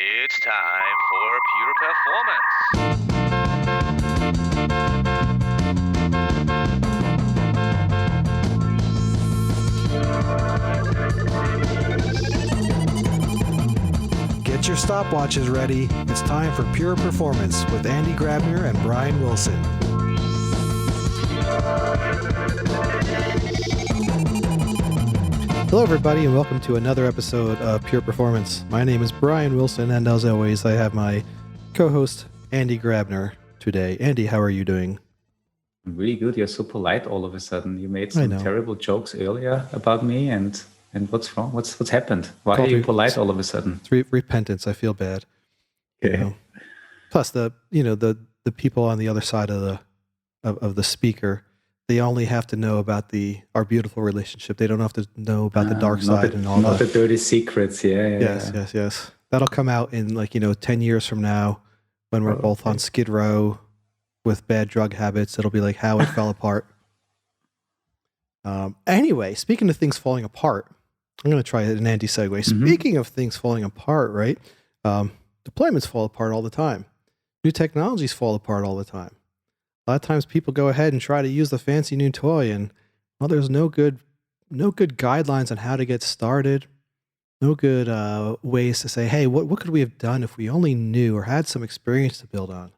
It's time for Pure Performance. Get your stopwatches ready. It's time for Pure Performance with Andy Grabner and Brian Wilson. Hello, everybody, and welcome to another episode of Pure Performance. My name is Brian Wilson, and as always, I have my co-host, Andy Grabner, today. Andy, how are you doing? I'm really good. You're so polite all of a sudden. You made some terrible jokes earlier about me, and what's wrong? What's happened? Why are you polite all of a sudden? It's repentance. I feel bad. Okay. You know? Plus, the people on the other side of the speaker, they only have to know about our beautiful relationship. They don't have to know about the dark side and all not the dirty secrets. Yes. That'll come out in 10 years from now when we're both on Skid Row with bad drug habits. It'll be like how it fell apart. Anyway, speaking of things falling apart, I'm going to try an Andy segue. Mm-hmm. Speaking of things falling apart, right? Deployments fall apart all the time. New technologies fall apart all the time. A lot of times people go ahead and try to use the fancy new toy, and there's no good guidelines on how to get started. No good ways to say, hey, what could we have done if we only knew or had some experience to build on?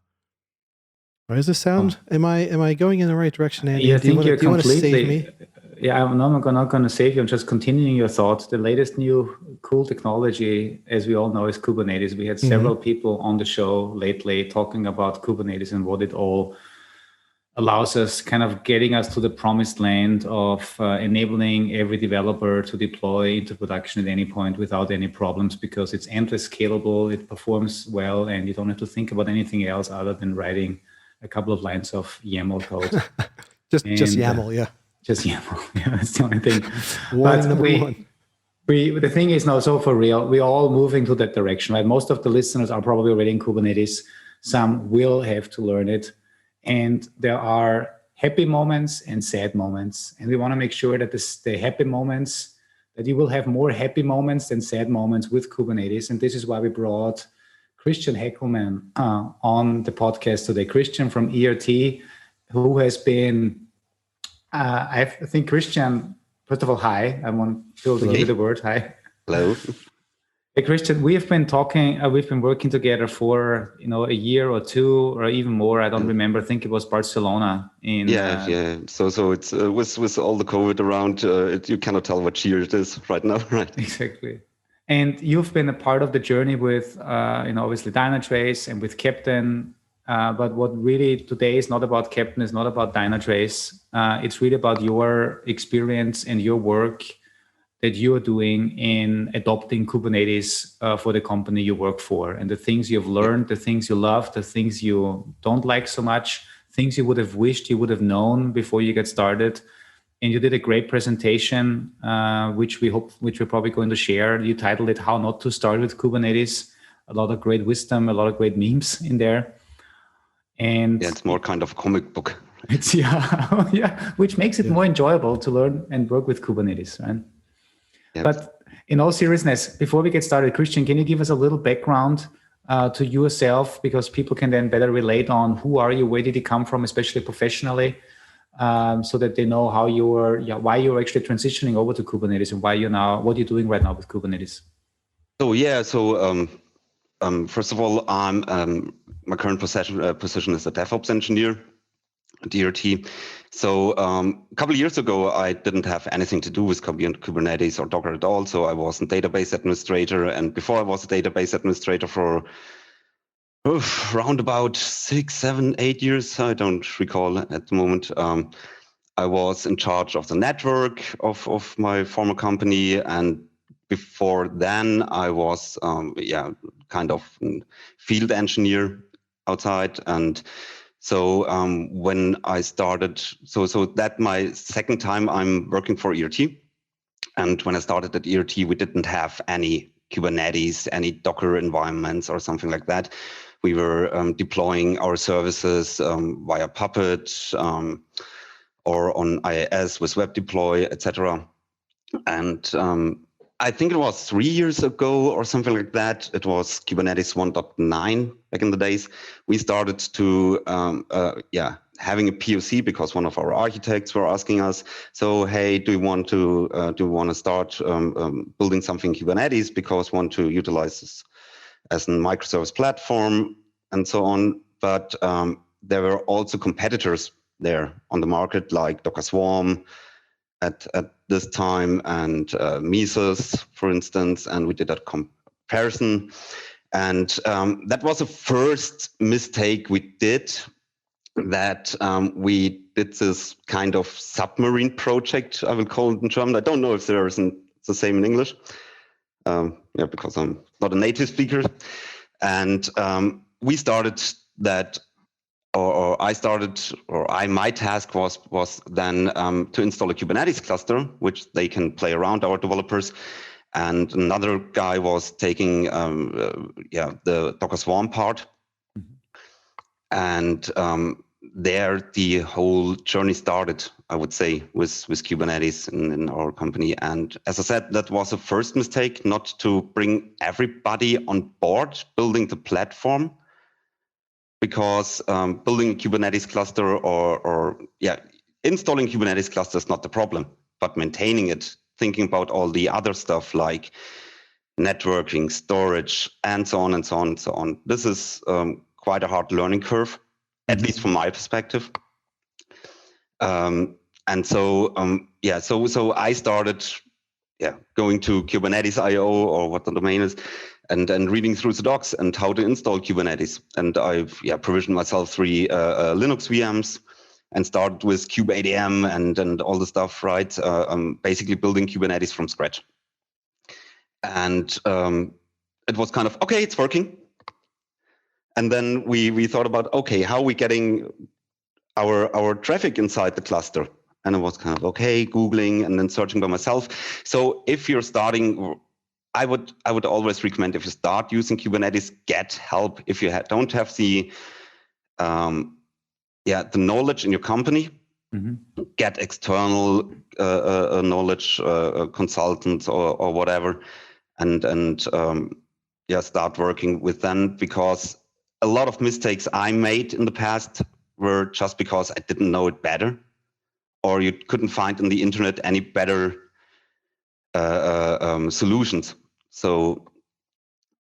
Or does this sound? Am I going in the right direction, Andy? Yeah, I think you're completely. Save me? Yeah, I'm not going to save you. I'm just continuing your thoughts. The latest new cool technology, as we all know, is Kubernetes. We had several people on the show lately talking about Kubernetes and what it all allows us, kind of getting us to the promised land of enabling every developer to deploy into production at any point without any problems, because it's endless scalable, it performs well, and you don't have to think about anything else other than writing a couple of lines of YAML code. just YAML, yeah. Just YAML, yeah, that's the only thing. Warning number one. The thing is now, so for real, we're all moving to that direction, right? Most of the listeners are probably already in Kubernetes. Some will have to learn it. And there are happy moments and sad moments. And we want to make sure that the happy moments, that you will have more happy moments than sad moments with Kubernetes. And this is why we brought Christian Heckelmann on the podcast today. Christian from ERT, who has been, I think Christian, first of all, hi. I want to give you the word, hi. Hello. Hey, Christian, we have been talking, we've been working together for, a year or two or even more. I don't remember. I think it was Barcelona. So it's with all the COVID around, you cannot tell what year it is right now, right? Exactly. And you've been a part of the journey with, obviously Dynatrace and with Captain. But what really today is not about Captain, it's not about Dynatrace. It's really about your experience and your work that you're doing in adopting Kubernetes for the company you work for, and the things you've learned, the things you love, the things you don't like so much, things you would have wished you would have known before you get started. And you did a great presentation, which we're probably going to share. You titled it "How Not to Start with Kubernetes." A lot of great wisdom, a lot of great memes in there. And it's more kind of a comic book. It's which makes it more enjoyable to learn and work with Kubernetes, right? Yep. But in all seriousness, before we get started, Christian, can you give us a little background to yourself, because people can then better relate on who are you, where did you come from, especially professionally, so that they know how why you're actually transitioning over to Kubernetes and what you're doing right now with Kubernetes. First of all, my current position is a DevOps engineer at ERT. So a couple of years ago, I didn't have anything to do with Kubernetes or Docker at all. So I was a database administrator. And before I was a database administrator for around about 6, 7, 8 years, I don't recall at the moment, I was in charge of the network of my former company. And before then, I was kind of a field engineer outside. And so when I started, so that my second time I'm working for ERT. And when I started at ERT, we didn't have any Kubernetes, any Docker environments or something like that. We were deploying our services via Puppet or on IaaS with web deploy, etc. And I think it was 3 years ago or something like that. It was Kubernetes 1.9 back in the days. We started to, having a POC because one of our architects were asking us, so, hey, do you want to start building something Kubernetes because we want to utilize this as a microservice platform and so on. But there were also competitors there on the market like Docker Swarm at this time and Mesos, for instance, and we did that comparison. And that was the first mistake we did, that we did this kind of submarine project, I will call it in German. I don't know if there isn't the same in English, because I'm not a native speaker. And we started that, my task was then to install a Kubernetes cluster, which they can play around, our developers. And another guy was taking the Docker Swarm part. And there the whole journey started, I would say, with Kubernetes in our company. And as I said, that was a first mistake, not to bring everybody on board building the platform, because building a Kubernetes cluster or installing Kubernetes cluster is not the problem, but maintaining it, thinking about all the other stuff like networking, storage, and so on and so on and so on. This is quite a hard learning curve, at least from my perspective. So I started going to Kubernetes.io or what the domain is, and reading through the docs and how to install Kubernetes. And I've provisioned myself 3 Linux VMs and started with kubeadm and all the stuff, right? I'm basically building Kubernetes from scratch. And it was kind of, okay, it's working. And then we thought about, okay, how are we getting our traffic inside the cluster? And it was kind of, okay, Googling and then searching by myself. So if you're starting, I would always recommend, if you start using Kubernetes, get help. If you don't have the knowledge in your company, get external knowledge consultants or whatever, and start working with them, because a lot of mistakes I made in the past were just because I didn't know it better, or you couldn't find in the internet any better solutions. So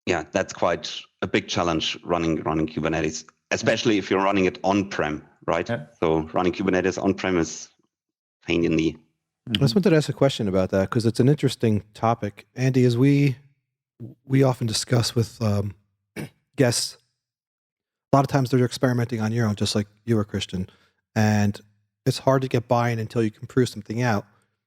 that's quite a big challenge running Kubernetes, especially if you're running it on-prem, right? Yeah. So running Kubernetes on-prem is pain in the... I just wanted to ask a question about that, because it's an interesting topic. Andy, as we often discuss with guests, a lot of times they're experimenting on your own, just like you were, Christian, and it's hard to get buy-in until you can prove something out.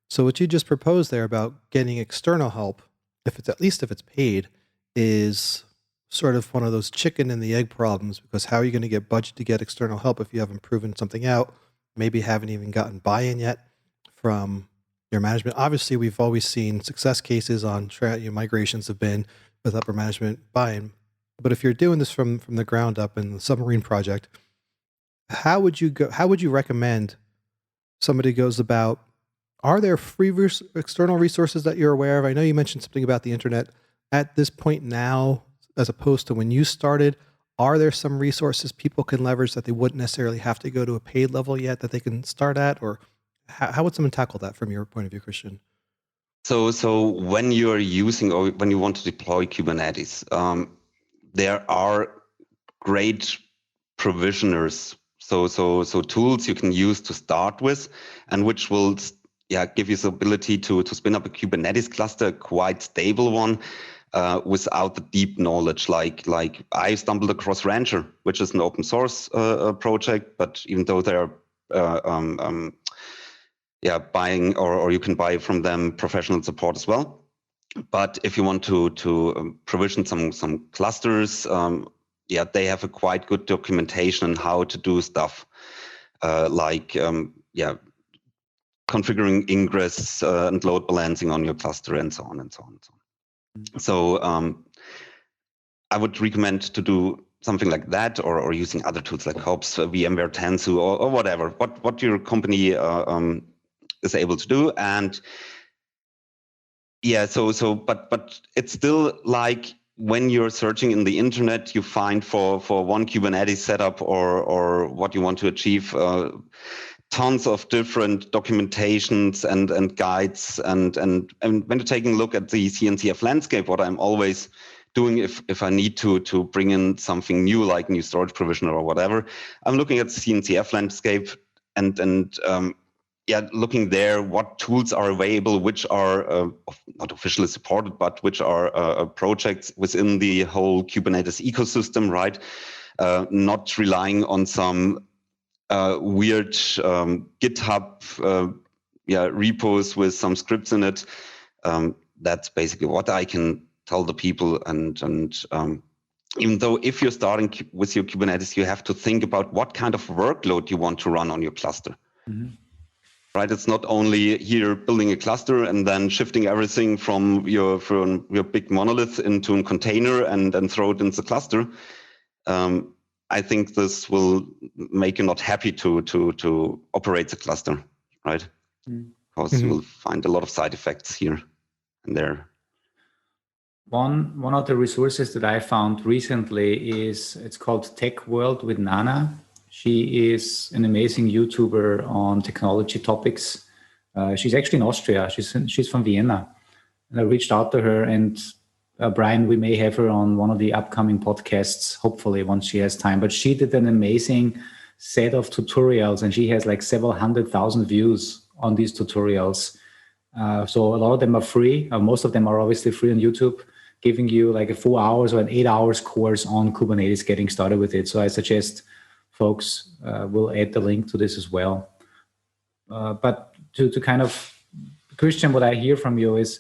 So what you just proposed there about getting external help, if it's paid, is sort of one of those chicken and the egg problems, because how are you going to get budget to get external help if you haven't proven something out, maybe haven't even gotten buy-in yet from your management? Obviously, we've always seen success cases on migrations have been with upper management buy-in. But if you're doing this from the ground up in the submarine project, how would you recommend somebody goes about? Are there free external resources that you're aware of? I know you mentioned something about the internet at this point now, as opposed to when you started. Are there some resources people can leverage that they wouldn't necessarily have to go to a paid level yet that they can start at? Or how would someone tackle that from your point of view, Christian? So when you're using, or when you want to deploy Kubernetes, there are great provisioners. So tools you can use to start with, and which will give you the ability to spin up a Kubernetes cluster, quite stable one, without the deep knowledge. Like I stumbled across Rancher, which is an open source project, but even though they're buying, or you can buy from them professional support as well. But if you want to provision some clusters, they have a quite good documentation on how to do stuff, configuring ingress and load balancing on your cluster, and so on and so on and so on. So I would recommend to do something like that, or using other tools like Hops, VMware Tanzu, or whatever, what your company is able to do. And Yeah, but it's still like when you're searching in the internet, you find for one Kubernetes setup or what you want to achieve, tons of different documentations and guides and when you're taking a look at the CNCF landscape, what I'm always doing if I need to bring in something new, like new storage provisioner or whatever, I'm looking at the CNCF landscape and looking there what tools are available, which are not officially supported, but which are projects within the whole Kubernetes ecosystem, right? Not relying on some weird GitHub repos with some scripts in it. That's basically what I can tell the people. And even though if you're starting with your Kubernetes, you have to think about what kind of workload you want to run on your cluster. Mm-hmm. Right, it's not only here building a cluster and then shifting everything from your big monolith into a container and then throw it into the cluster. I think this will make you not happy to operate the cluster, right? Because you will find a lot of side effects here and there. One of the resources that I found recently it's called TechWorld with Nana. She is an amazing YouTuber on technology topics. She's actually in Austria. She's from Vienna. And I reached out to her, and Brian, we may have her on one of the upcoming podcasts, hopefully once she has time. But she did an amazing set of tutorials, and she has like several 100,000 views on these tutorials. So a lot of them are free. Most of them are obviously free on YouTube, giving you like a 4 hours or an 8 hours course on Kubernetes, getting started with it. So I suggest folks will add the link to this as well. But to kind of, Christian, what I hear from you is,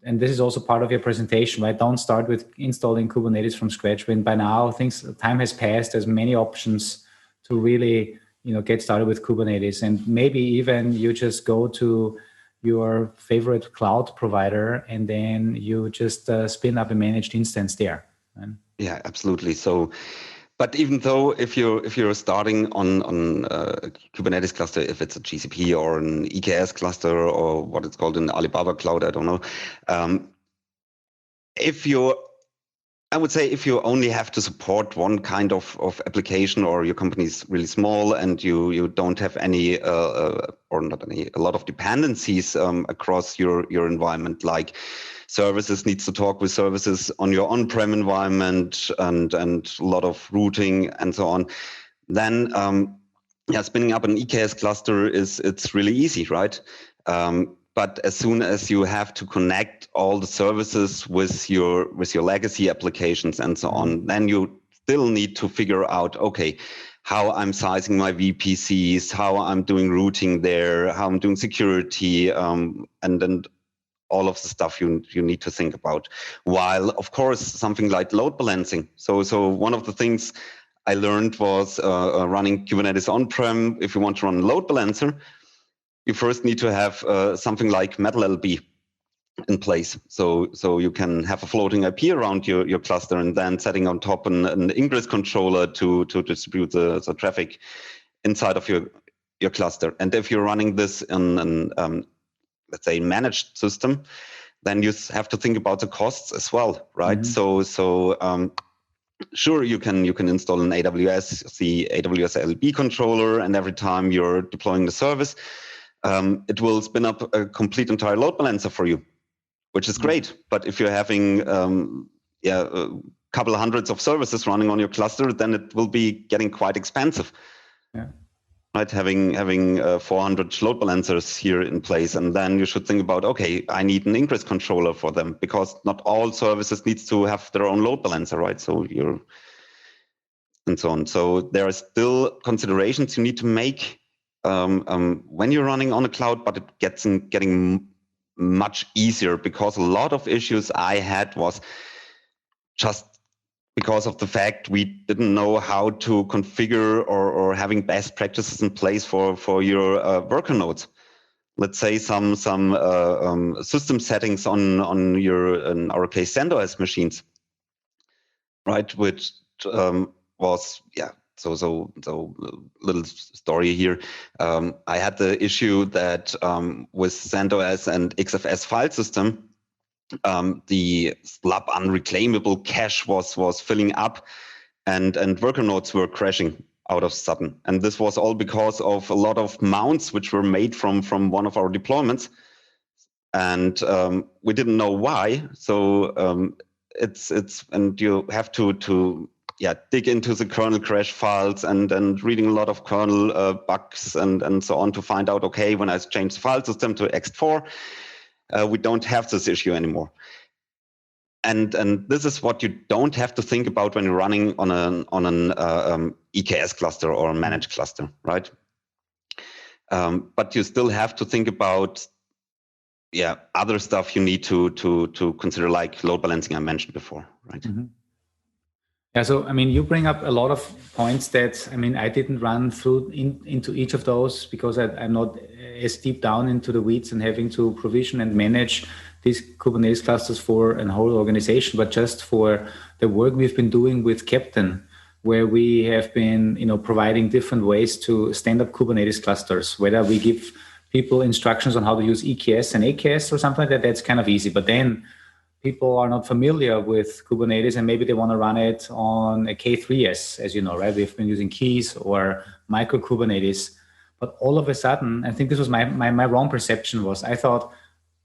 and this is also part of your presentation, right? Don't start with installing Kubernetes from scratch. When by now time has passed, there's many options to really, get started with Kubernetes. And maybe even you just go to your favorite cloud provider and then you just spin up a managed instance there. Right? Yeah, absolutely. So, but even though if you're starting on a Kubernetes cluster, if it's a GCP or an EKS cluster or what it's called in Alibaba Cloud, I don't know. I would say if you only have to support one kind of application, or your company is really small and you don't have any a lot of dependencies across your environment, like services needs to talk with services on your on-prem environment and a lot of routing and so on, then spinning up an EKS cluster it's really easy, right? But as soon as you have to connect all the services with your legacy applications and so on, then you still need to figure out, okay, how I'm sizing my VPCs, how I'm doing routing there, how I'm doing security, and then all of the stuff you need to think about. While, of course, something like load balancing. So one of the things I learned was running Kubernetes on-prem. If you want to run a load balancer, you first need to have something like MetalLB in place. So you can have a floating IP around your cluster and then setting on top an ingress controller to distribute the traffic inside of your cluster. And if you're running this in let's say managed system, then you have to think about the costs as well, right? Mm-hmm. Sure, you can install an AWS, the AWS LB controller, and every time you're deploying the service, it will spin up a complete entire load balancer for you, which is great. But if you're having a couple of hundreds of services running on your cluster, then it will be getting quite expensive. Yeah. Right, having 400 load balancers here in place, and then you should think about, okay, I need an ingress controller for them, because not all services needs to have their own load balancer, right? So and so on. So there are still considerations you need to make when you're running on a cloud, but it gets getting much easier, because a lot of issues I had was just because of the fact we didn't know how to configure or having best practices in place for your worker nodes. Let's say some system settings on in our case, CentOS machines, right? Which was So little story here. I had the issue that with CentOS and XFS file system, the slab unreclaimable cache was filling up, and worker nodes were crashing out of sudden. And this was all because of a lot of mounts which were made from one of our deployments. And we didn't know why. So it's and you have to dig into the kernel crash files and reading a lot of kernel bugs and so on to find out, okay, when I change the file system to ext4, we don't have this issue anymore. And this is what you don't have to think about when you're running on an EKS cluster or a managed cluster, right? But you still have to think about other stuff you need to consider, like load balancing I mentioned before, right? Mm-hmm. Yeah, so I mean, you bring up a lot of points that I didn't run through into each of those because I'm not as deep down into the weeds and having to provision and manage these Kubernetes clusters for a whole organization, but just for the work we've been doing with Captain, where we have been, providing different ways to stand up Kubernetes clusters, whether we give people instructions on how to use EKS and AKS or something like that, that's kind of easy. But then people are not familiar with Kubernetes and maybe they want to run it on a K3S, as you know, right? We've been using keys or micro Kubernetes. But all of a sudden, I think this was my wrong perception was I thought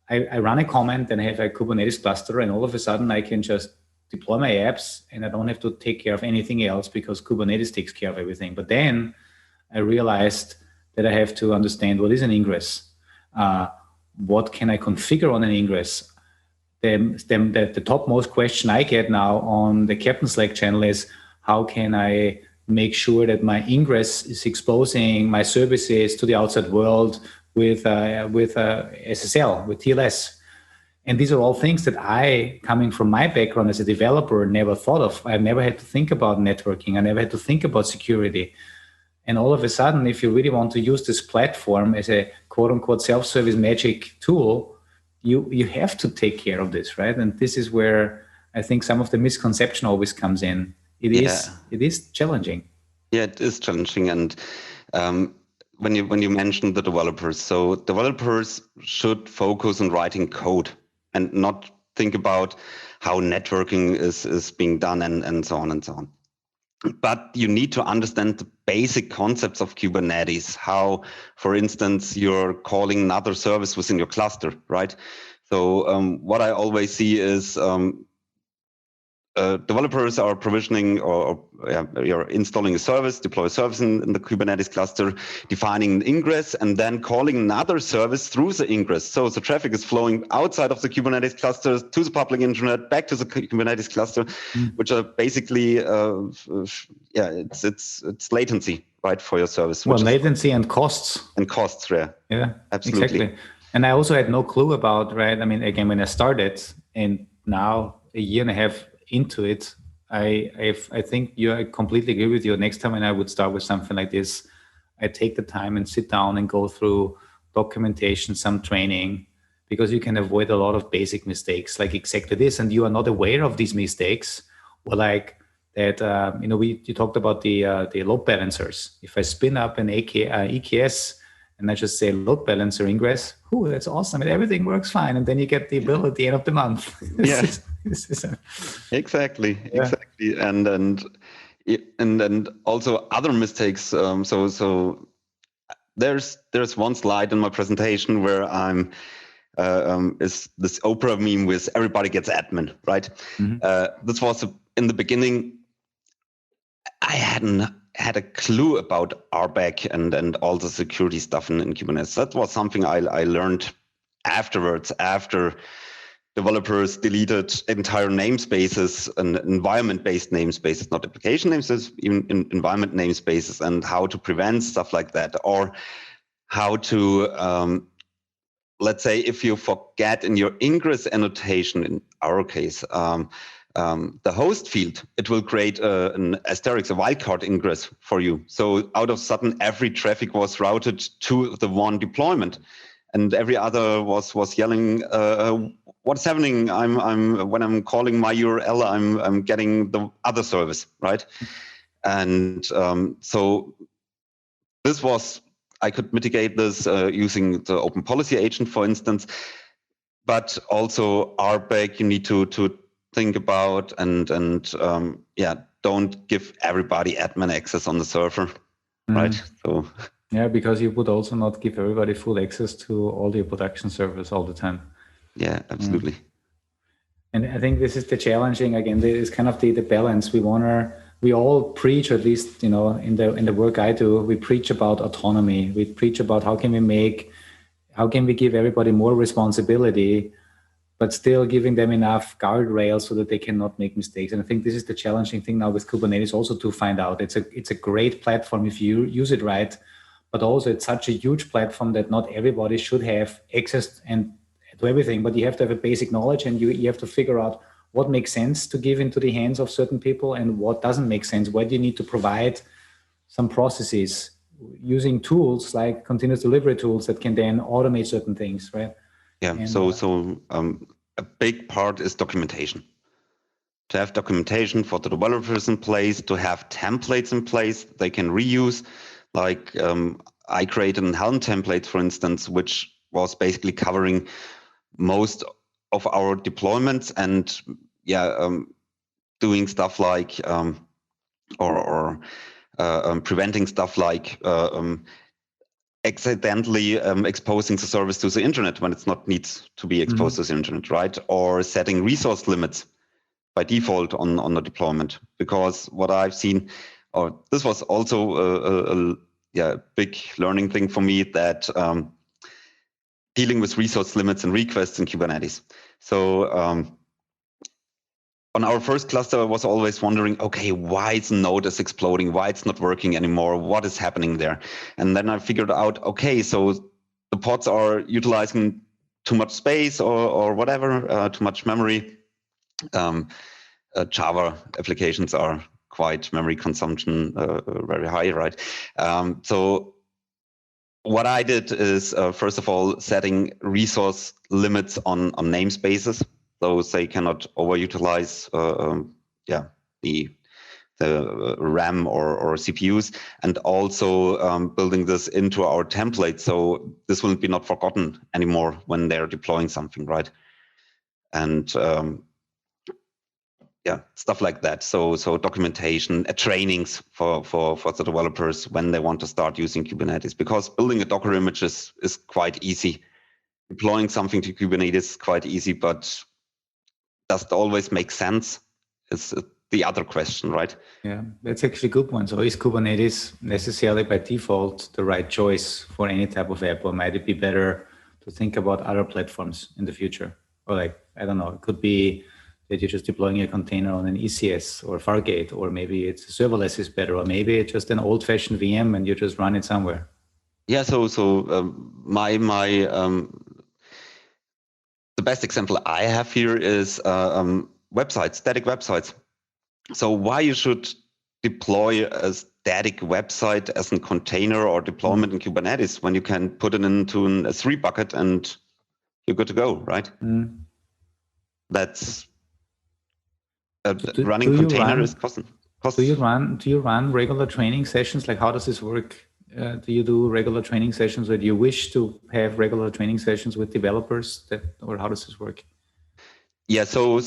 I run a comment and I have a Kubernetes cluster and all of a sudden I can just deploy my apps and I don't have to take care of anything else because Kubernetes takes care of everything. But then I realized that I have to understand what is an ingress. What can I configure on an ingress? The topmost question I get now on the Captain Slack channel is how can I make sure that my ingress is exposing my services to the outside world with SSL, with TLS. And these are all things that I, coming from my background as a developer, never thought of. I never had to think about networking. I never had to think about security. And all of a sudden, if you really want to use this platform as a quote unquote self-service magic tool, you have to take care of this, right? And this is where I think some of the misconception always comes in. It is challenging. Yeah, it is challenging. And when you mentioned the developers, so developers should focus on writing code and not think about how networking is being done and so on and so on. But you need to understand the basic concepts of Kubernetes, how, for instance, you're calling another service within your cluster, right? So what I always see is developers are provisioning or you're installing a service, deploy a service in the Kubernetes cluster, defining an ingress, and then calling another service through the ingress. So the traffic is flowing outside of the Kubernetes cluster to the public internet, back to the Kubernetes cluster, which are basically, it's latency, right, for your service. Well, latency and costs. And costs, yeah, absolutely. Exactly. And I also had no clue about, right? I mean, again, when I started, and now a year and a half into it, I think I completely agree with you. Next time when I would start with something like this, I take the time and sit down and go through documentation, some training, because you can avoid a lot of basic mistakes like exactly this. And you are not aware of these mistakes, or like that, you talked about the load balancers. If I spin up an EKS and I just say load balancer ingress, that's awesome. And everything works fine. And then you get the bill at the end of the month. Yeah. Exactly. And also other mistakes. So there's one slide in my presentation where I'm is this Oprah meme with everybody gets admin, right? Mm-hmm. This was in the beginning. I hadn't had a clue about RBAC and all the security stuff in Kubernetes. That was something I learned afterwards, after developers deleted entire namespaces and environment-based namespaces, not application namespaces, even environment namespaces, and how to prevent stuff like that, or how to, let's say, if you forget in your ingress annotation, in our case, the host field, it will create an asterisk, a wildcard ingress for you. So out of sudden, every traffic was routed to the one deployment, and every other was yelling, "What's happening? When I'm calling my URL, I'm getting the other service, right?" And so this was, I could mitigate this using the Open Policy Agent, for instance. but also RBAC you need to think about, and don't give everybody admin access on the server, right? So yeah, because you would also not give everybody full access to all your production servers all the time. Yeah, absolutely. And I think this is the challenging, again, this is kind of the balance. We all preach, at least, in the work I do, we preach about autonomy. We preach about how can we give everybody more responsibility, but still giving them enough guardrails so that they cannot make mistakes. And I think this is the challenging thing now with Kubernetes also to find out. It's a great platform if you use it right, but also it's such a huge platform that not everybody should have access to everything, but you have to have a basic knowledge, and you have to figure out what makes sense to give into the hands of certain people and what doesn't make sense. Where do you need to provide some processes using tools like continuous delivery tools that can then automate certain things, right? Yeah. And, a big part is documentation. To have documentation for the developers in place, to have templates in place they can reuse. Like I created a Helm template, for instance, which was basically covering most of our deployments, and doing stuff like preventing stuff like accidentally exposing the service to the internet when it's not needs to be exposed to the internet, right? Or setting resource limits by default on the deployment. Because what I've seen, or this was also a big learning thing for me, that dealing with resource limits and requests in Kubernetes. So on our first cluster, I was always wondering, okay, why is node is exploding? Why it's not working anymore? What is happening there? And then I figured out, okay, so the pods are utilizing too much space or whatever, too much memory. Java applications are quite memory consumption very high, right? So what I did is, first of all, setting resource limits on namespaces. So they cannot overutilize the RAM or CPUs, and also building this into our template, so this will be not forgotten anymore when they're deploying something, right? And stuff like that. So documentation, trainings for the developers when they want to start using Kubernetes, because building a Docker image is quite easy. Deploying something to Kubernetes is quite easy, but does it always make sense? Is the other question, right? Yeah, that's actually a good one. So is Kubernetes necessarily by default the right choice for any type of app, or might it be better to think about other platforms in the future? Or like, I don't know, it could be that you're just deploying a container on an ECS or Fargate, or maybe it's serverless is better, or maybe it's just an old-fashioned VM and you just run it somewhere. Yeah, my the best example I have here is websites, static websites. So why you should deploy a static website as a container or deployment in Kubernetes when you can put it into a S3 bucket and you're good to go, right? That's running container is costing. Do you run regular training sessions? Like, how does this work? Do you do regular training sessions, or do you wish to have regular training sessions with developers, or how does this work? Yeah, so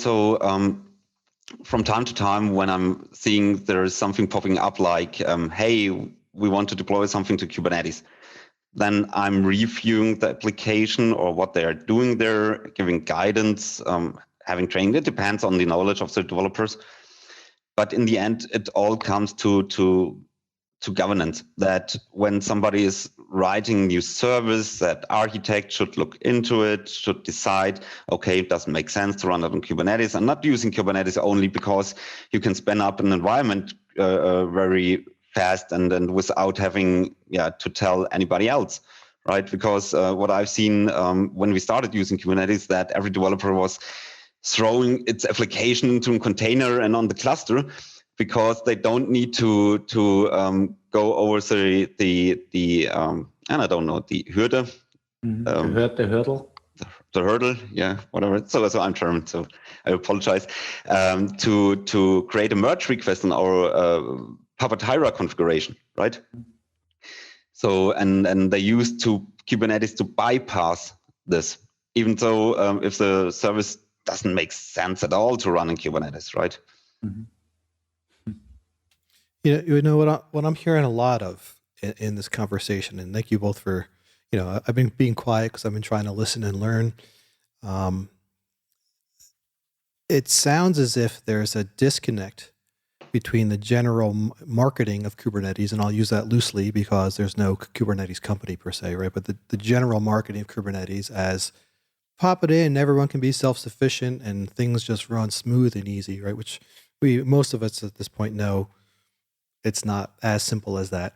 from time to time, when I'm seeing there is something popping up like, hey, we want to deploy something to Kubernetes, then I'm reviewing the application or what they are doing there, giving guidance, having training. It depends on the knowledge of the developers. But in the end, it all comes to governance, that when somebody is writing new service, that architect should look into it, should decide, okay, it doesn't make sense to run it on Kubernetes. I'm not using Kubernetes only because you can spin up an environment very fast and without having to tell anybody else, right? Because what I've seen when we started using Kubernetes, that every developer was throwing its application into a container and on the cluster, because they don't need to go over the and I don't know, the hurdle. The hurdle, yeah, whatever. So I'm German, so I apologize. To create a merge request in our Puppet Hira configuration, right? So and they used to Kubernetes to bypass this. even though if the service doesn't make sense at all to run in Kubernetes, right? Mm-hmm. You know what I'm hearing a lot of in this conversation, and thank you both for, I've been being quiet because I've been trying to listen and learn. It sounds as if there's a disconnect between the general marketing of Kubernetes, and I'll use that loosely because there's no Kubernetes company per se, right? But the general marketing of Kubernetes as pop it in, everyone can be self-sufficient, and things just run smooth and easy, right? Which most of us at this point know it's not as simple as that.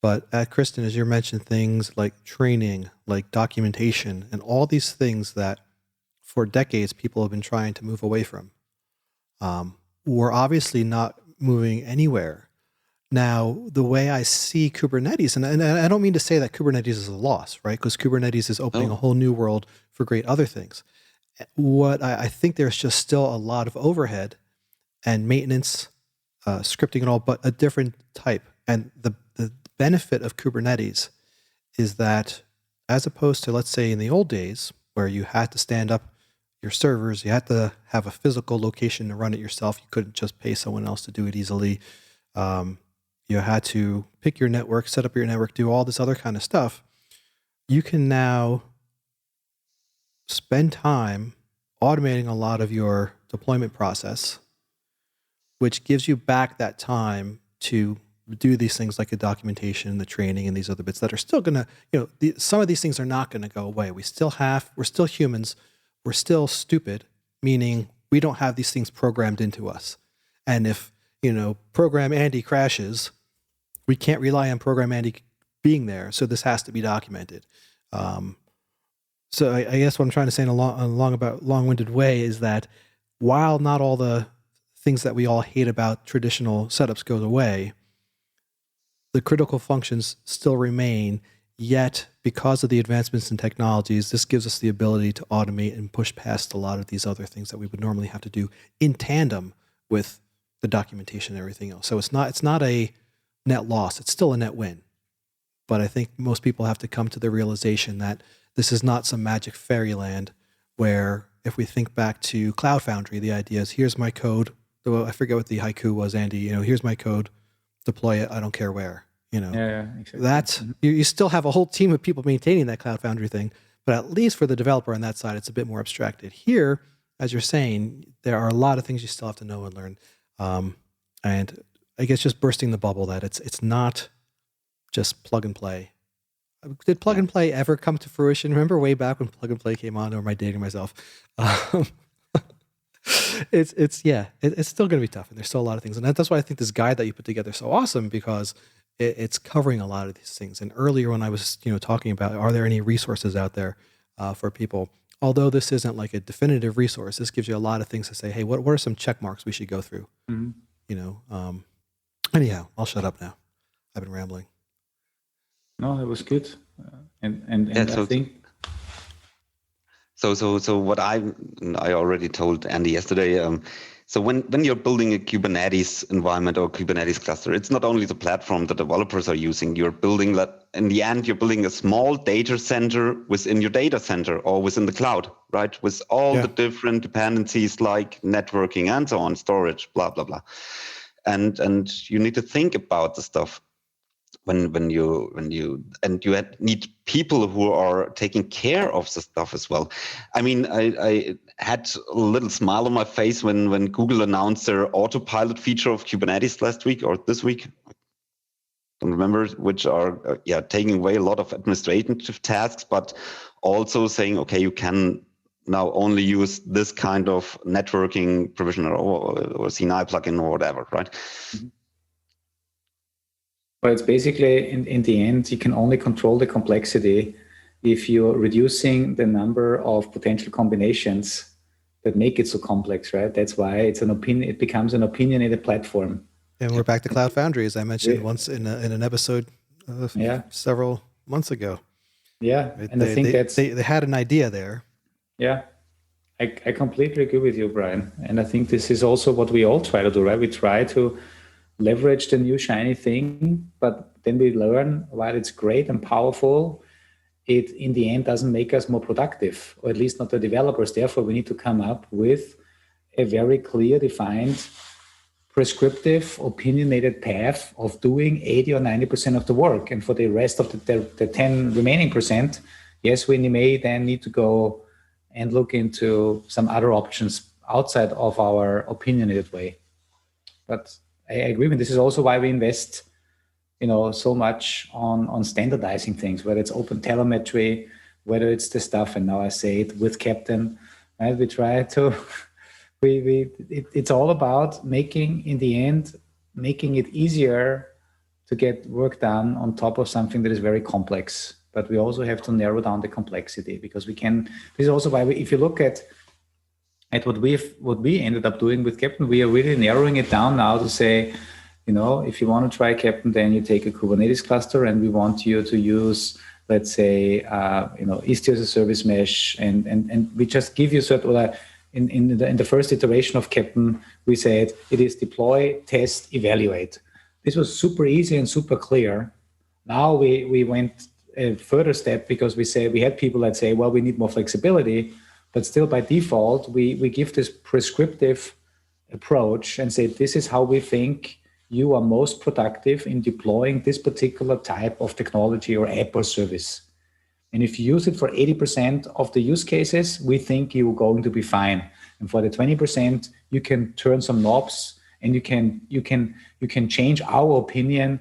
But Kristen, as you mentioned, things like training, like documentation, and all these things that for decades people have been trying to move away from. We're obviously not moving anywhere. Now, the way I see Kubernetes, and I don't mean to say that Kubernetes is a loss, right? Because Kubernetes is opening a whole new world for great other things. What I think there's just still a lot of overhead and maintenance, scripting and all, but a different type. And the benefit of Kubernetes is that as opposed to, let's say, in the old days where you had to stand up your servers, you had to have a physical location to run it yourself. You couldn't just pay someone else to do it easily. You had to pick your network, set up your network, do all this other kind of stuff. You can now spend time automating a lot of your deployment process, which gives you back that time to do these things like the documentation, the training, and these other bits that are still going to, some of these things are not going to go away. We're still humans. We're still stupid, meaning we don't have these things programmed into us. And if, program Andy crashes, we can't rely on program Andy being there. So this has to be documented. So I guess what I'm trying to say in a long-winded way is that while not all the things that we all hate about traditional setups goes away, the critical functions still remain. Yet, because of the advancements in technologies, this gives us the ability to automate and push past a lot of these other things that we would normally have to do in tandem with the documentation and everything else. So it's not a net loss. It's still a net win. But I think most people have to come to the realization that this is not some magic fairyland where, if we think back to Cloud Foundry, the idea is, here's my code. I forget what the haiku was, Andy. Here's my code. Deploy it. I don't care where. Yeah, exactly. That's you still have a whole team of people maintaining that Cloud Foundry thing, but at least for the developer on that side, it's a bit more abstracted. Here, as you're saying, there are a lot of things you still have to know and learn. And I guess just bursting the bubble that it's not just plug and play. Did plug and play ever come to fruition? Remember way back when plug and play came on, or am I dating myself? It's still going to be tough, and there's still a lot of things. And that's why I think this guide that you put together is so awesome, because it's covering a lot of these things. And earlier when I was talking about, are there any resources out there for people? Although this isn't like a definitive resource, this gives you a lot of things to say, hey, what are some check marks we should go through? Mm-hmm. Anyhow, I'll shut up now. I've been rambling. No, that was good. And I think... So what I already told Andy yesterday, so when you're building a Kubernetes environment or Kubernetes cluster, it's not only the platform the developers are using. You're building that, in the end, you're building a small data center within your data center or within the cloud, right? With all the different dependencies like networking and so on, storage, blah, blah, blah. And you need to think about the stuff when you need people who are taking care of the stuff as well. I mean, I had a little smile on my face when Google announced their autopilot feature of Kubernetes last week or this week. I don't remember, which are taking away a lot of administrative tasks, but also saying, okay, you can now only use this kind of networking provision or CNI plugin or whatever, right? Mm-hmm. But it's basically, in the end, you can only control the complexity if you're reducing the number of potential combinations that make it so complex, right? That's why it's an opinion. It becomes an opinionated platform. And we're back to Cloud Foundry, as I mentioned once in an episode several months ago. Yeah, and I think they had an idea there. Yeah, I completely agree with you, Brian. And I think this is also what we all try to do, right? We try to leverage the new shiny thing, but then we learn while it's great and powerful, it in the end doesn't make us more productive, or at least not the developers. Therefore, we need to come up with a very clear, defined, prescriptive, opinionated path of doing 80 or 90% of the work. And for the rest of the 10 remaining percent, yes, we may then need to go and look into some other options outside of our opinionated way. But I agree with this is also why we invest, so much on standardizing things, whether it's open telemetry, whether it's the stuff, and now I say it with Captain, right? We try to, it's all about making it easier to get work done on top of something that is very complex. But we also have to narrow down the complexity, because this is also why if you look at what we ended up doing with Captain, we are really narrowing it down now to say, if you want to try Captain, then you take a Kubernetes cluster, and we want you to use, let's say, Istio as a service mesh, and we just give you in the first iteration of Captain, we said it is deploy, test, evaluate. This was super easy and super clear. Now we went a further step, because we had people that say, well, we need more flexibility, but still by default, we give this prescriptive approach and say, this is how we think you are most productive in deploying this particular type of technology or app or service. And if you use it for 80% of the use cases, we think you're going to be fine. And for the 20%, you can turn some knobs, and you can change our opinion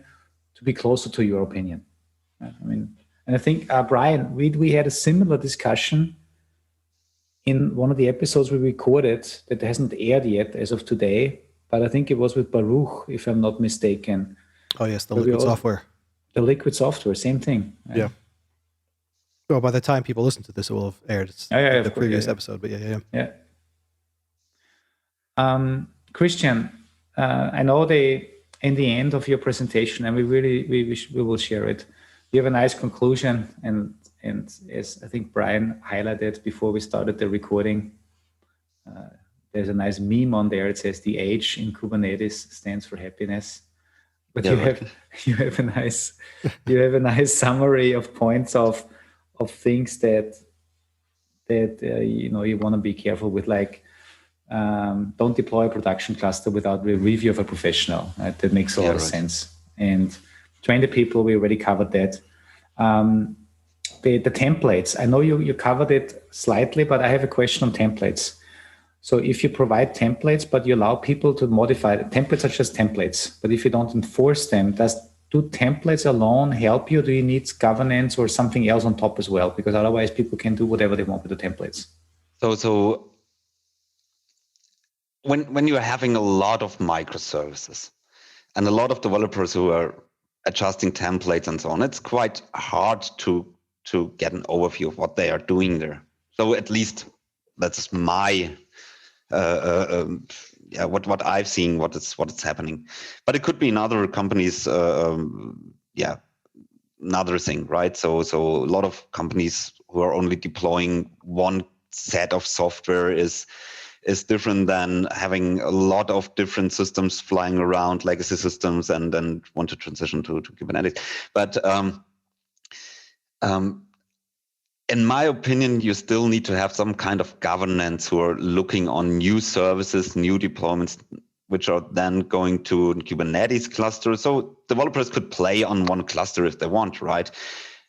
to be closer to your opinion. And I think, Brian, we had a similar discussion in one of the episodes we recorded that hasn't aired yet as of today, but I think it was with Baruch, if I'm not mistaken. Oh, yes, the liquid software. The liquid software, same thing. Right? Yeah. Well, by the time people listen to this, it will have aired. It's the previous episode, but yeah. Christian, I know in the end of your presentation, and we will share it, you have a nice conclusion, and as I think Brian highlighted before we started the recording, there's a nice meme on there. It says the H in Kubernetes stands for happiness. But you have a nice summary of points of things that you want to be careful with, like don't deploy a production cluster without the review of a professional. Right? That makes a lot of sense. And train the people. We already covered that. The templates. I know you covered it slightly, but I have a question on templates. So if you provide templates, but you allow people to modify templates are just templates, but if you don't enforce them, do templates alone help you? Do you need governance or something else on top as well? Because otherwise people can do whatever they want with the templates. So when you're having a lot of microservices and a lot of developers who are adjusting templates and so on, it's quite hard to get an overview of what they are doing there. So at least that's my what I've seen, what's happening. But it could be in other companies, another thing, right? So a lot of companies who are only deploying one set of software is different than having a lot of different systems flying around, legacy systems, and then want to transition to Kubernetes. But in my opinion, you still need to have some kind of governance who are looking on new services, new deployments, which are then going to Kubernetes cluster. So developers could play on one cluster if they want, right?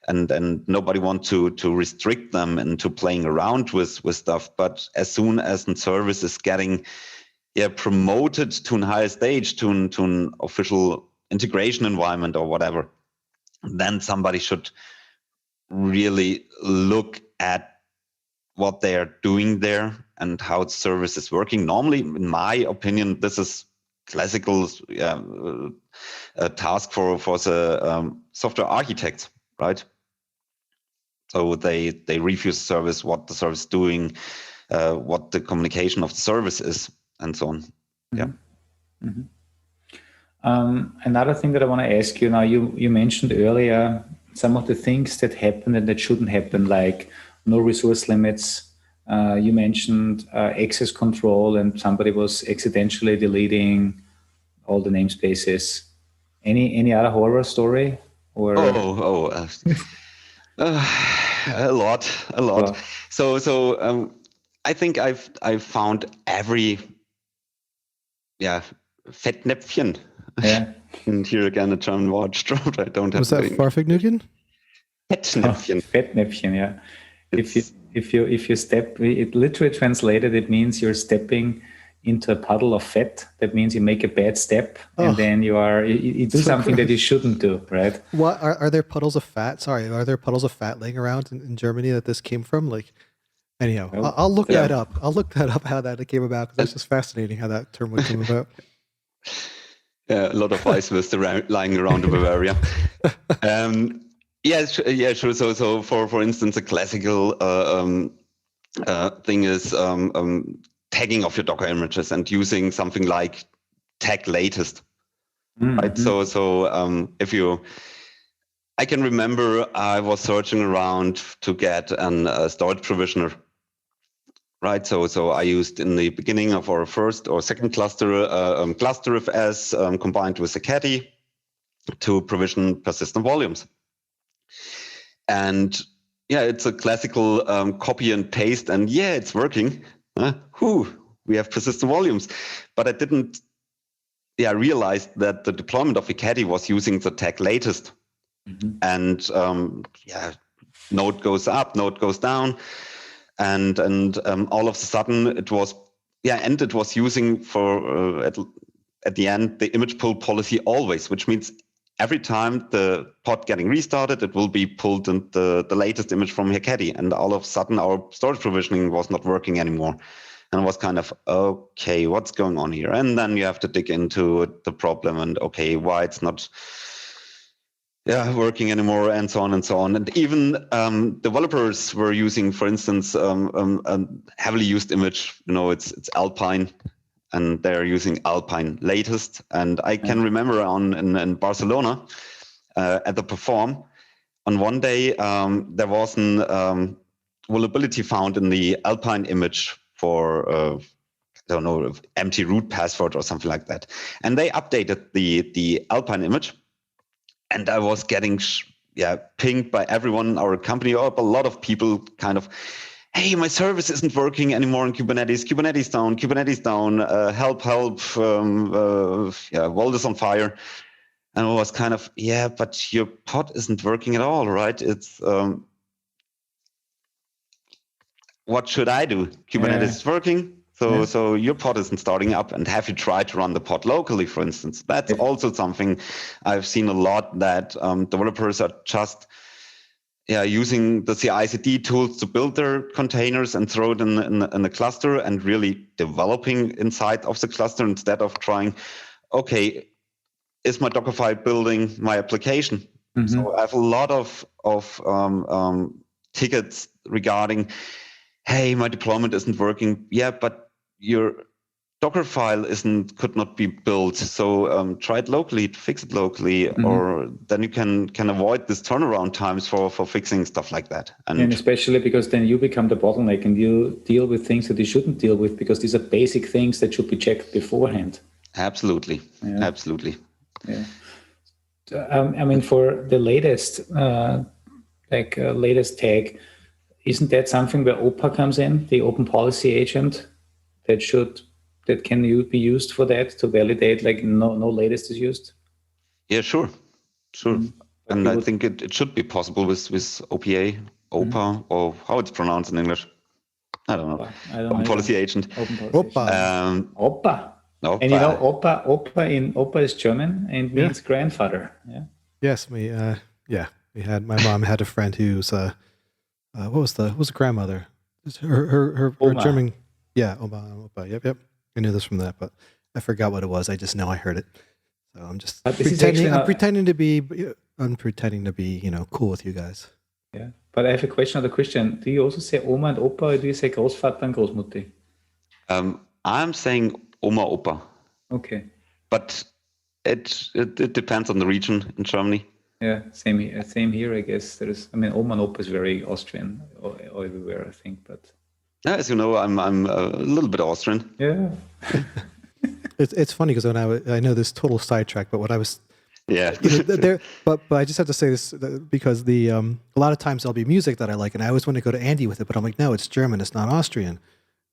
And nobody wants to restrict them into playing around with stuff. But as soon as a service is getting promoted to a higher stage, to an official integration environment or whatever, then somebody should really look at what they are doing there and how the service is working. Normally, in my opinion, this is classical task for the software architects, right? So they review the service, what the service is doing, what the communication of the service is, and so on. Yeah. Mm-hmm. Another thing that I want to ask you now, you mentioned earlier some of the things that happen and that shouldn't happen, like no resource limits. You mentioned access control, and somebody was accidentally deleting all the namespaces. Any other horror story? Or A lot. Wow. So I think I've found every Fettnäpfchen. Yeah. And here again, a German word dropped. I don't have Was that the Farfignugan? Fettnäpfchen. Fettnäpfchen, yeah. It's- If you step, it literally translated, it means you're stepping into a puddle of fat. That means you make a bad step, and then you do So something that you gross. shouldn't do, right? What are there puddles of fat? Sorry, are there puddles of fat laying around in Germany that this came from? Like, anyhow, Well, I'll look yeah. that up. I'll look that up how that came about because that's just fascinating how that term would come about. a lot of ice was lying around in Bavaria. Sure. So for instance, a classical thing is tagging of your Docker images and using something like tag latest. Right. So if you, I can remember I was searching around to get a storage provisioner. Right. So I used in the beginning of our first or second cluster, cluster-fs combined with a caddy to provision persistent volumes. And yeah, it's a classical copy and paste, and yeah, it's working. We have persistent volumes, but I didn't realize that the deployment of a caddy was using the tag latest, and node goes up, node goes down, and all of a sudden it was and it was using for at the end the image pull policy always, which means every time the pod getting restarted, it will be pulled in the latest image from your caddy, and all of a sudden our storage provisioning was not working anymore. And it was kind of, okay, what's going on here? And then you have to dig into the problem and, okay, why it's not working anymore, and so on and so on. And even developers were using, for instance, a heavily used image, it's Alpine, and they're using Alpine latest. And I can remember in Barcelona at the Perform, on one day, there was an vulnerability found in the Alpine image for, I don't know, empty root password or something like that. And they updated the Alpine image. And I was getting pinged by everyone in our company, or a lot of people kind of, hey, my service isn't working anymore in Kubernetes. Kubernetes down, help, world is on fire. And I was kind of, but your pod isn't working at all, right? It's, what should I do? Kubernetes is working. So your pod isn't starting up, and have you tried to run the pod locally, for instance? That's also something I've seen a lot, that developers are just using the CI/CD tools to build their containers and throw it in the cluster, and really developing inside of the cluster instead of trying, okay, is my Dockerfile building my application? So I have a lot of tickets regarding, hey, my deployment isn't working. Yeah, but your Dockerfile could not be built. So try it locally, fix it locally, or then you can avoid this turnaround times for fixing stuff like that. And especially because then you become the bottleneck, and you deal with things that you shouldn't deal with, because these are basic things that should be checked beforehand. Absolutely. Absolutely. Yeah. I mean, for the latest, latest tag, isn't that something where OPA comes in, the Open Policy Agent, that can be used for that, to validate like no latest is used? Yeah, sure. And I think it should be possible with OPA, or how it's pronounced in English. I don't know. Open Policy Agent. OPA. OPA. And OPA is German and means grandfather. Yeah. Yes, my mom had a friend who's what was the grandmother? Her German. Yeah, Oma. Yep. I knew this from that, but I forgot what it was. I just know I heard it. So I'm just pretending to be cool with you guys. Yeah, but I have a question of the Christian. Do you also say Oma and Opa, or do you say Großvater and Großmutter? I'm saying Oma, Opa. Okay. But it depends on the region in Germany. Yeah, same here, I guess. Oma and Opa is very Austrian or everywhere, I think, but... As you know, I'm a little bit Austrian. Yeah. It's funny because when I know this total sidetrack, but when I was Yeah. But I just have to say this because a lot of times there'll be music that I like, and I always want to go to Andy with it, but I'm like, no, it's German, it's not Austrian.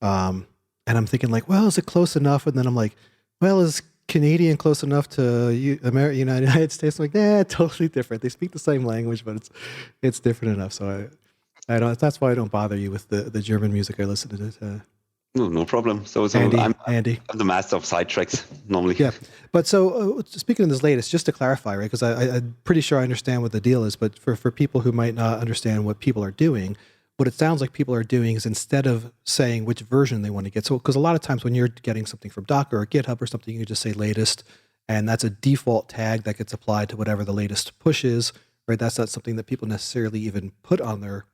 And I'm thinking like, well, is it close enough? And then I'm like, well, is Canadian close enough to United States? I'm like, nah, totally different. They speak the same language, but it's different enough. So I don't. That's why I don't bother you with the German music I listen to. No problem. So Andy. I'm the master of sidetracks normally. Yeah, but so speaking of this latest, just to clarify, right? Because I'm pretty sure I understand what the deal is, but for people who might not understand what people are doing, what it sounds like people are doing is instead of saying which version they want to get, so because a lot of times when you're getting something from Docker or GitHub or something, you can just say latest, and that's a default tag that gets applied to whatever the latest push is, right? That's not something that people necessarily even put on their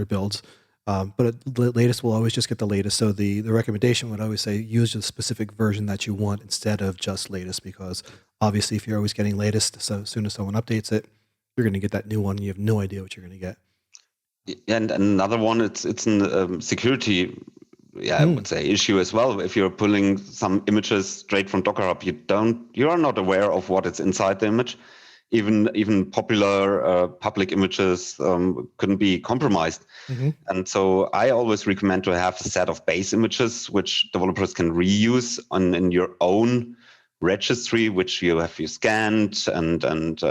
builds. But the latest will always just get the latest. So the recommendation would always say use the specific version that you want instead of just latest, because obviously if you're always getting latest, so as soon as someone updates it, you're going to get that new one. And you have no idea what you're going to get. And another one, it's a security, I would say, issue as well. If you're pulling some images straight from Docker Hub, you are not aware of what is inside the image. Even popular public images couldn't be compromised. Mm-hmm. And so I always recommend to have a set of base images which developers can reuse in your own registry, which you scanned and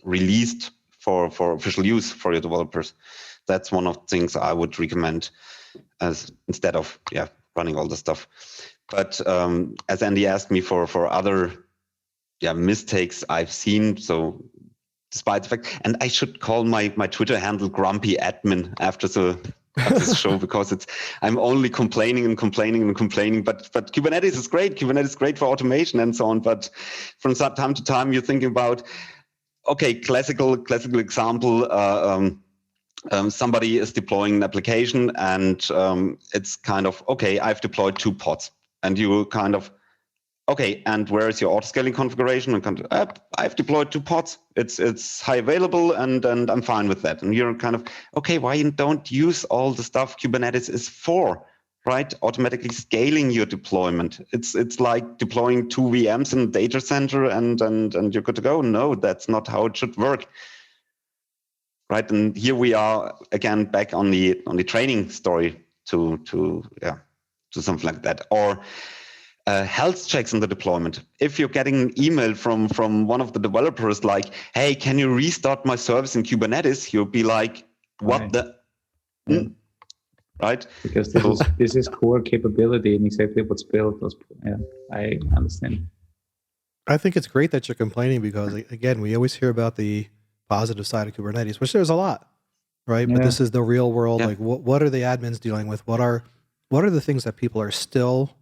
released for official use for your developers. That's one of the things I would recommend as instead of running all the stuff. But as Andy asked me for other mistakes I've seen. So despite the fact, and I should call my Twitter handle Grumpy Admin after this show, because I'm only complaining. But Kubernetes is great. Kubernetes is great for automation and so on. But from time to time, you're thinking about, okay, classical example. Somebody is deploying an application, and it's kind of, okay, I've deployed 2 pods, and you kind of, okay, and where is your auto-scaling configuration? And I've deployed 2 pods. It's high available, and I'm fine with that. And you're kind of, okay, why you don't use all the stuff Kubernetes is for, right? Automatically scaling your deployment. It's like deploying 2 VMs in a data center, and you're good to go. No, that's not how it should work, right? And here we are again back on the training story to something like that, or health checks in the deployment. If you're getting an email from one of the developers like, hey, can you restart my service in Kubernetes? You'll be like, what right. the? Right? Because this is core capability and exactly what's built. I understand. I think it's great that you're complaining, because again, we always hear about the positive side of Kubernetes, which there's a lot, right? Yeah. But this is the real world. Yeah. Like what are the admins dealing with? What are the things that people are still,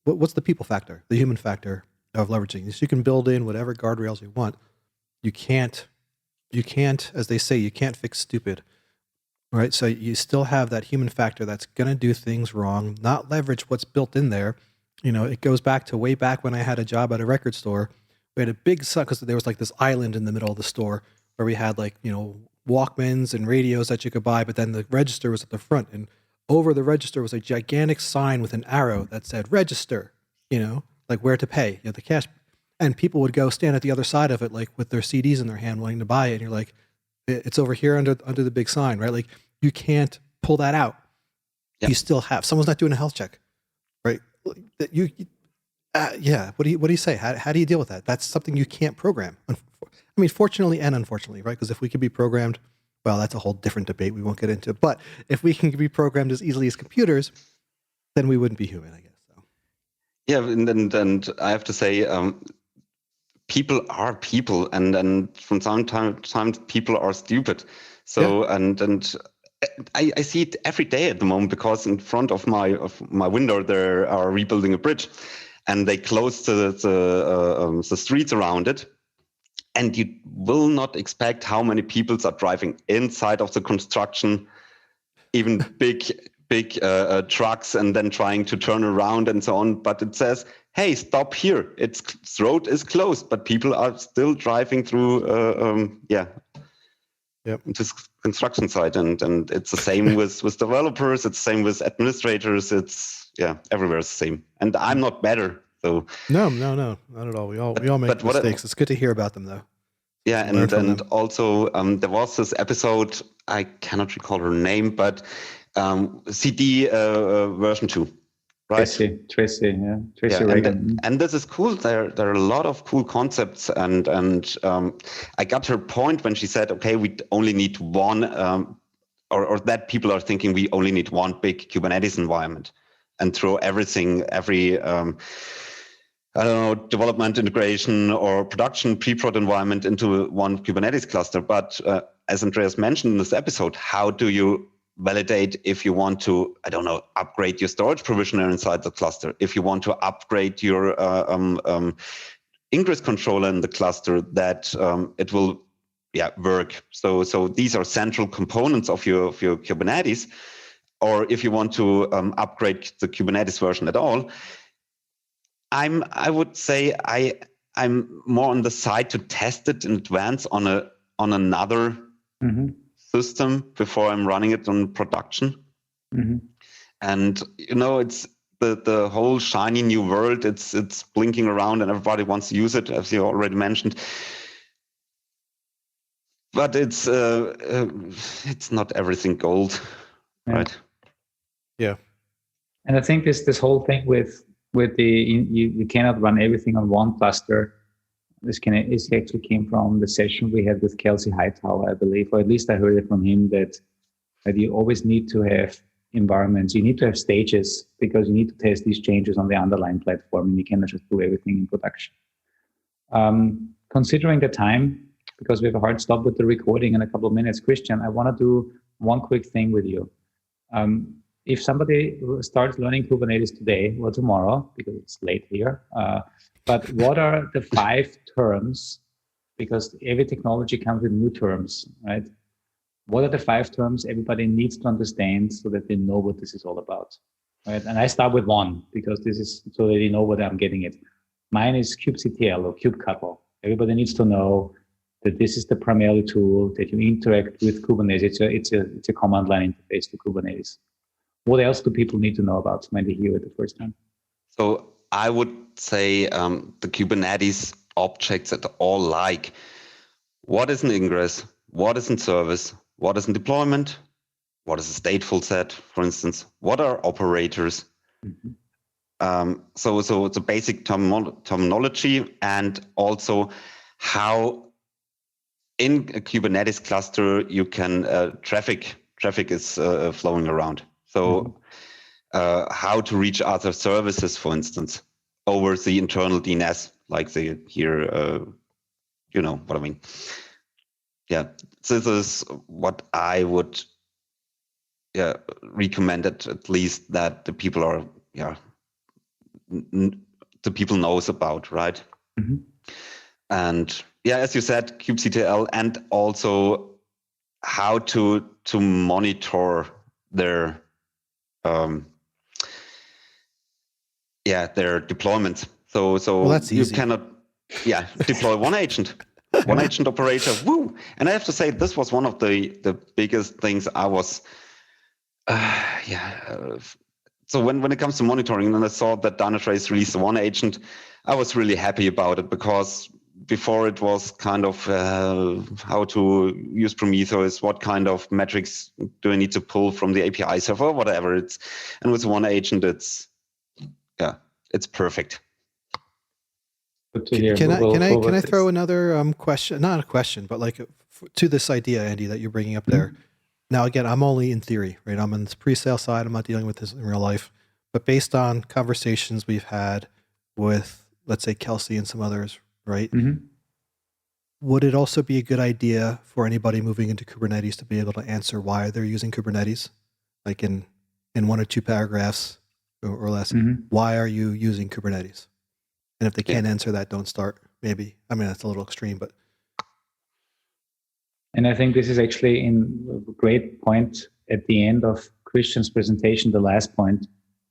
what's the people factor, the human factor of leveraging this? You can build in whatever guardrails you want. You can't, as they say, you can't fix stupid, right? So you still have that human factor that's going to do things wrong, not leverage what's built in there. You know, it goes back to way back when I had a job at a record store. We had a big suck because there was like this island in the middle of the store where we had like, Walkmans and radios that you could buy, but then the register was at the front, and over the register was a gigantic sign with an arrow that said register, like where to pay, the cash. And people would go stand at the other side of it, like with their CDs in their hand, wanting to buy it. And you're like, it's over here under the big sign, right? Like you can't pull that out. Yep. You still have, someone's not doing a health check, right? What do you say? How do you deal with that? That's something you can't program. I mean, fortunately and unfortunately, right? Because if we could be programmed, well, that's a whole different debate we won't get into. But if we can be programmed as easily as computers, then we wouldn't be human, I guess. So. Yeah, and I have to say, people are people, and from time people are stupid. So and I see it every day at the moment, because in front of my window they are rebuilding a bridge, and they close the streets around it. And you will not expect how many people are driving inside of the construction, even big trucks, and then trying to turn around and so on. But it says, hey, stop here. The road is closed, but people are still driving through, this construction site. And it's the same with developers. It's the same with administrators. It's, everywhere it's the same. And I'm not better So No, not at all. We all make mistakes. It's good to hear about them, though. Yeah, and also there was this episode, I cannot recall her name, but CD version 2, right? Tracy Reagan. And this is cool. There are a lot of cool concepts, and I got her point when she said, okay, we only need one, or that people are thinking we only need one big Kubernetes environment and throw everything, every I don't know, development, integration, or production pre-prod environment into one Kubernetes cluster. But as Andreas mentioned in this episode, how do you validate if you want to, I don't know, upgrade your storage provisioner inside the cluster? If you want to upgrade your ingress controller in the cluster, that it will work. So these are central components of your Kubernetes. Or if you want to upgrade the Kubernetes version at all, I would say I'm more on the side to test it in advance on another system before I'm running it on production. And it's the whole shiny new world. It's blinking around and everybody wants to use it, as you already mentioned. But it's not everything gold, right? Yeah. And I think this whole thing with you cannot run everything on one cluster. This actually came from the session we had with Kelsey Hightower, I believe, or at least I heard it from him, that you always need to have environments. You need to have stages because you need to test these changes on the underlying platform, and you cannot just do everything in production. Considering the time, because we have a hard stop with the recording in a couple of minutes, Christian, I want to do one quick thing with you. If somebody starts learning Kubernetes today or tomorrow, because it's late here, but what are the 5 terms, because every technology comes with new terms, right? What are the 5 terms everybody needs to understand so that they know what this is all about, right? And I start with 1, because this is so that you know what I'm getting at. Mine is kubectl or kubectl. Everybody needs to know that this is the primary tool that you interact with Kubernetes. It's a command line interface to Kubernetes. What else do people need to know about when they hear it the first time? So I would say the Kubernetes objects at all, like what is an ingress, what is an service, what is a deployment, what is a stateful set, for instance, what are operators. So it's a basic terminology, and also how in a Kubernetes cluster you can traffic is flowing around. So how to reach other services, for instance, over the internal DNS, like here, you know what I mean. Yeah, this is what I would recommend at least that the people are, the people knows about, right? And as you said, kubectl, and also how to monitor their their deployments. So well, that's you easy. cannot deploy one agent, one agent operator. Woo! And I have to say, this was one of the biggest things I was so when it comes to monitoring, and I saw that Dynatrace released the one agent, I was really happy about it, because before it was kind of how to use Prometheus, what kind of metrics do I need to pull from the API server, whatever. And with one agent, it's perfect. Good to hear. Can I throw another question? Not a question, but like to this idea, Andy, that you're bringing up there. Now, again, I'm only in theory, right? I'm on this pre-sale side. I'm not dealing with this in real life. But based on conversations we've had with, let's say, Kelsey and some others, right? Would it also be a good idea for anybody moving into Kubernetes to be able to answer why they're using Kubernetes? Like in 1 or 2 paragraphs or less, why are you using Kubernetes? And if they can't answer that, don't start, maybe. I mean, that's a little extreme, but... And I think this is actually a great point at the end of Christian's presentation, the last point.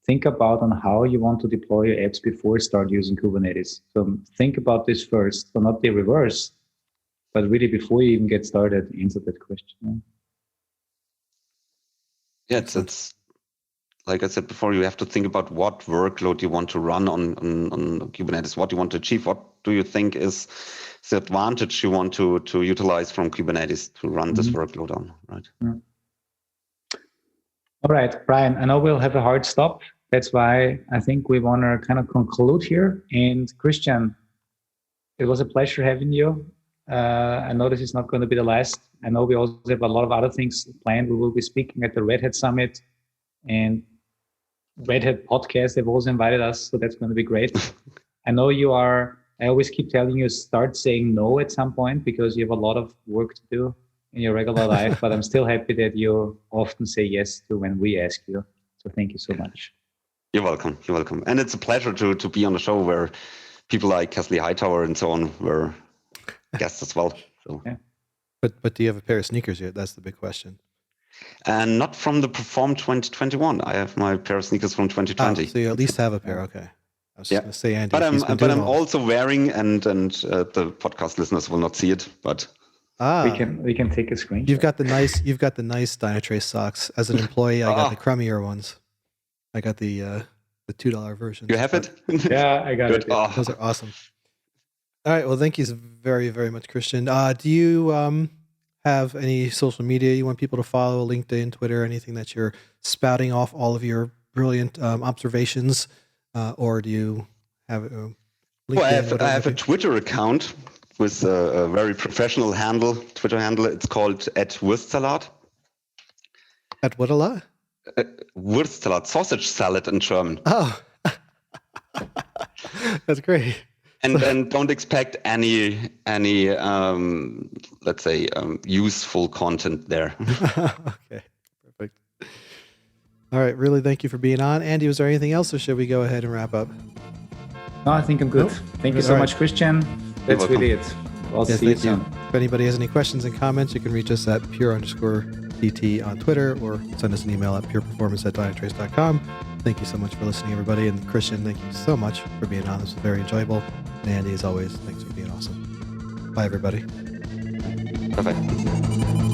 Think about on how you want to deploy your apps before you start using Kubernetes. So think about this first, so not the reverse, but really before you even get started, answer that question. Yeah, it's like I said before, you have to think about what workload you want to run on Kubernetes, what you want to achieve, what do you think is the advantage you want to utilize from Kubernetes to run this workload on, right? All right, Brian, I know we'll have a hard stop. That's why I think we want to kind of conclude here. And Christian, it was a pleasure having you. I know this is not going to be the last. I know we also have a lot of other things planned. We will be speaking at the Red Hat Summit and Red Hat podcast. They've also invited us, so that's going to be great. I know you are, I always keep telling you, start saying no at some point because you have a lot of work to do in your regular life, but I'm still happy that you often say yes to when we ask you. So thank you so much. You're welcome. You're welcome. And it's a pleasure to be on a show where people like Kesley Hightower and so on were guests as well. So. Yeah. But do you have a pair of sneakers yet? That's the big question. And not from the Perform 2021. I have my pair of sneakers from 2020. So you at least have a pair. Okay. I was just going to say, Andy. But I'm also wearing, and the podcast listeners will not see it, but we can take a screenshot. You've got the nice Dynatrace socks. As an employee, I got the crummier ones. I got the $2 version. You have it? Yeah, I got it. Oh. Those are awesome. All right. Well, thank you very, very much, Christian. Do you have any social media you want people to follow? LinkedIn, Twitter, anything that you're spouting off all of your brilliant observations, or do you have LinkedIn? Well, I have a Twitter account with a very professional Twitter handle. It's called @Wurstsalat. At what a lot? Wurstsalat, sausage salad in German. Oh, that's great. And don't expect any let's say useful content there. Okay, perfect. All right, really thank you for being on. Andy, was there anything else, or should we go ahead and wrap up? No, I think I'm good. Thank you so much, Christian. That's really it. I'll see you soon. If anybody has any questions and comments, you can reach us at pure_DT on Twitter or send us an email at pureperformance@dynatrace.com. Thank you so much for listening, everybody. And Christian, thank you so much for being on. This was very enjoyable. And Andy, as always, thanks for being awesome. Bye, everybody. Bye-bye.